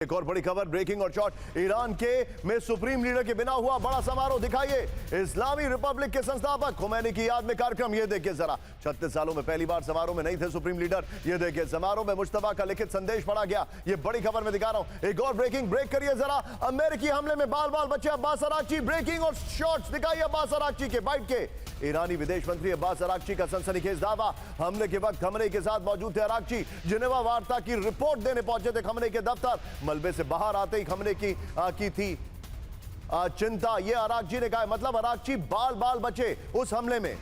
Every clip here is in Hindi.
एक और बड़ी खबर, ब्रेकिंग और शॉर्ट। ईरान के में सुप्रीम लीडर के बिना हुआ बड़ा समारोह दिखाइए। इस्लामी रिपब्लिक के संस्थापक खुमैनी की याद में कार्यक्रम। ये देखिए जरा, 36 सालों में पहली बार समारोह में नहीं थे सुप्रीम लीडर। ये देखिए, समारोह में मुश्तबा का लिखित संदेश पढ़ा गया। ये बड़ी खबर में दिखा रहा हूं। एक और ब्रेकिंग, ब्रेक करिए जरा। अमेरिकी हमले में बाल बाल बचे अब्बास अरागची। ब्रेकिंग और शॉर्ट्स दिखाइए अब्बास अरागची के, बाइट के। ईरानी विदेश मंत्री अब्बास अरागची का सनसनीखेज दावा। हमले के वक्त खमनेई के साथ मौजूद थे अरागची। जिनेवा वार्ता की रिपोर्ट देने पहुंचे थे खमनेई के दफ्तर। मलबे से बाहर आते ही खमनेई की थी चिंता। यह अरागची ने कहा, मतलब अरागची बाल बाल बचे उस हमले में।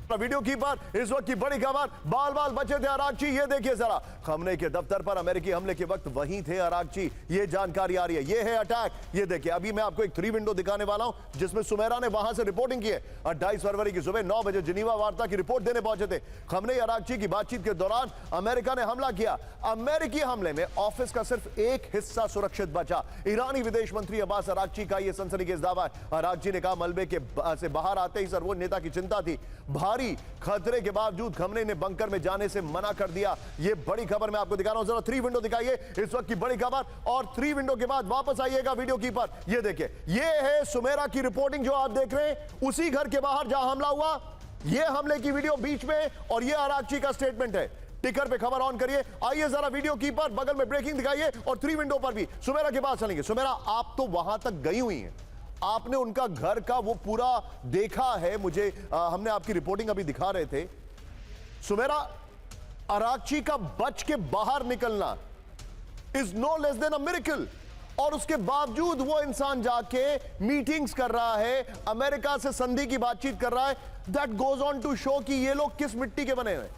वीडियो कीपर, इस वक्त की बड़ी खबर, बाल बाल बचे थे अरागची। ये देखिए जरा, खमनेई के दफ्तर पर अमेरिकी हमले के वक्त वहीं थे अरागची। ये जानकारी आ रही है। ये है अटैक। ये देखिए, अभी मैं आपको एक 3 विंडो दिखाने वाला हूं जिसमें सुमेरा ने वहां से रिपोर्टिंग की है। 28 फरवरी की सुबह 9 बजे जिनीवा वार्ता की रिपोर्ट देने पहुंचे थे। खमनेई अरागची की बातचीत के दौरान अमेरिका ने हमला किया। अमेरिकी हमले में ऑफिस का सिर्फ एक हिस्सा सुरक्षित बचा। ईरानी विदेश मंत्री अब्बास अरागची का यह सनसनीखेज दावा है। अरागची ने कहा, मलबे से बाहर आते ही सर्वोच्च नेता की चिंता थी। भारी खतरे के बावजूद खमनेई ने बंकर में जाने से मना कर दिया। यह बड़ी खबर मैं आपको दिखा रहा हूं। जरा 3 विंडो दिखाइए इस वक्त की बड़ी खबर, और 3 विंडो के बाद वापस आइएगा वीडियो कीपर। यह देखिए, यह है सुमेरा की रिपोर्टिंग जो आप देख रहे हैं, उसी घर के बाहर जहां हमला हुआ। यह हमले की वीडियो बीच में, और यह अरागची का स्टेटमेंट है। टिकर पे खबर ऑन करिए। आइए जरा वीडियो कीपर, बगल में ब्रेकिंग दिखाइए, और 3 विंडो पर भी सुमेरा के पास चलेंगे। सुमेरा, आप तो वहां तक गई हुई हैं, आपने उनका घर का वो पूरा देखा है। मुझे हमने आपकी रिपोर्टिंग अभी दिखा रहे थे। सुमेरा, अरागची का बच के बाहर निकलना is no less than a miracle, और उसके बावजूद वो इंसान जाके मीटिंग्स कर रहा है, अमेरिका से संधि की बातचीत कर रहा है। That goes on to show कि ये लोग किस मिट्टी के बने हुए।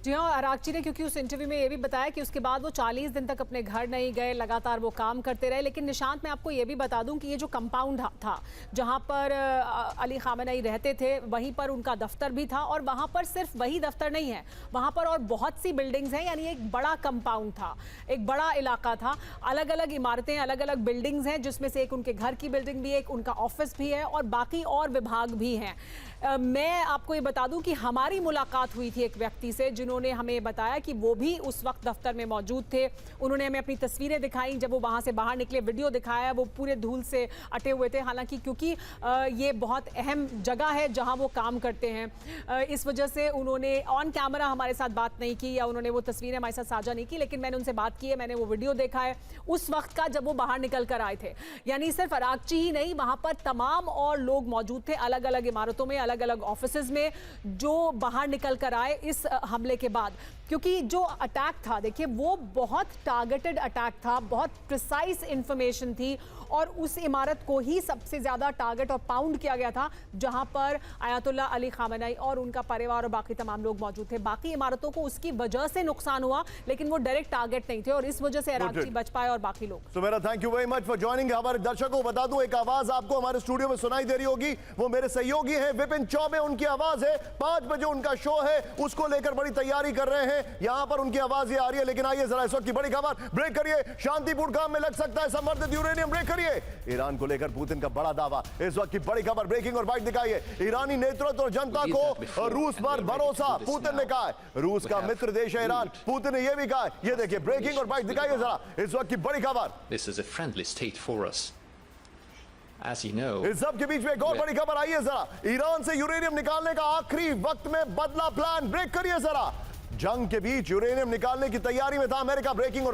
जी हाँ, अरागची ने क्योंकि उस इंटरव्यू में ये भी बताया कि उसके बाद वो 40 दिन तक अपने घर नहीं गए, लगातार वो काम करते रहे। लेकिन निशांत, मैं आपको ये भी बता दूं कि ये जो कंपाउंड था जहां पर अली खामेनेई रहते थे, वहीं पर उनका दफ्तर भी था। और वहां पर सिर्फ वही दफ्तर नहीं है, वहां पर और बहुत सी बिल्डिंग्स हैं। यानी एक बड़ा कंपाउंड था, एक बड़ा इलाका था, अलग अलग इमारतें, अलग अलग बिल्डिंग्स हैं, जिसमें से एक उनके घर की बिल्डिंग भी है, एक उनका ऑफिस भी है, और बाकी और विभाग भी हैं। मैं आपको ये बता दूं कि हमारी मुलाकात हुई थी एक व्यक्ति से, जिन्होंने हमें बताया कि वो भी उस वक्त दफ्तर में मौजूद थे। उन्होंने हमें अपनी तस्वीरें दिखाई जब वो वहाँ से बाहर निकले, वीडियो दिखाया। वो पूरे धूल से अटे हुए थे, हालांकि क्योंकि ये बहुत अहम जगह है जहाँ वो काम करते हैं, इस वजह से उन्होंने ऑन कैमरा हमारे साथ बात नहीं की, या उन्होंने वो तस्वीरें हमारे साथ साझा नहीं की। लेकिन मैंने उनसे बात की है, मैंने वो वीडियो देखा है उस वक्त का जब वो बाहर निकल कर आए थे। यानी सिर्फ अरागची ही नहीं, वहाँ पर तमाम और लोग मौजूद थे, अलग अलग इमारतों में, अलग अलग ऑफिसेज में, जो बाहर निकल कर आए इस हमले के बाद। क्योंकि जो अटैक था, देखिए, वो बहुत टारगेटेड अटैक था, बहुत प्रिसाइज इंफॉर्मेशन थी, और उस इमारत को ही सबसे ज्यादा टारगेट और पाउंड किया गया था जहां पर आयतुल्लाह अली खामेनेई और उनका परिवार और बाकी तमाम लोग मौजूद थे। बाकी इमारतों को उसकी वजह से नुकसान हुआ, लेकिन वो डायरेक्ट टारगेट नहीं थे, और इस वजह से अरागची बच पाए और बाकी लोग। तो मेरा thank you very much for joining. हमारे दर्शकों को बता दूं, एक आवाज आपको हमारे स्टूडियो में सुनाई दे रही होगी, वो मेरे सहयोगी हैं विपिन चौबे, उनकी आवाज है। 5 बजे उनका शो है, उसको लेकर बड़ी तैयारी कर रहे हैं। यहां पर उनकी आवाज ये आ रही है। लेकिन आइए जरा इस वक्त की बड़ी खबर, ब्रेक करिए। शांतिपूर्ण काम में लग सकता है संवर्धित यूरेनियम, ब्रेक करिए। ईरान को लेकर पुतिन का बड़ा दावा। इस वक्त की बड़ी खबर, ब्रेकिंग और बाइट दिखाइए। ईरानी नेतृत्व और जनता को रूस पर भरोसा, पुतिन ने कहा है। रूस का मित्र देश है ईरान, पुतिन ने यह भी कहा है। ये देखिए, ब्रेकिंग और बाइट दिखाइए जरा इस वक्त की बड़ी खबर। This is a friendly state for us. As you know, इस सब के बीच में एक और बड़ी खबर आई है जरा। ईरान से यूरेनियम निकालने का आखिरी वक्त में बदला प्लान, ब्रेक करिए जरा। जंग के बीच यूरेनियम निकालने की तैयारी में था अमेरिका, ब्रेकिंग और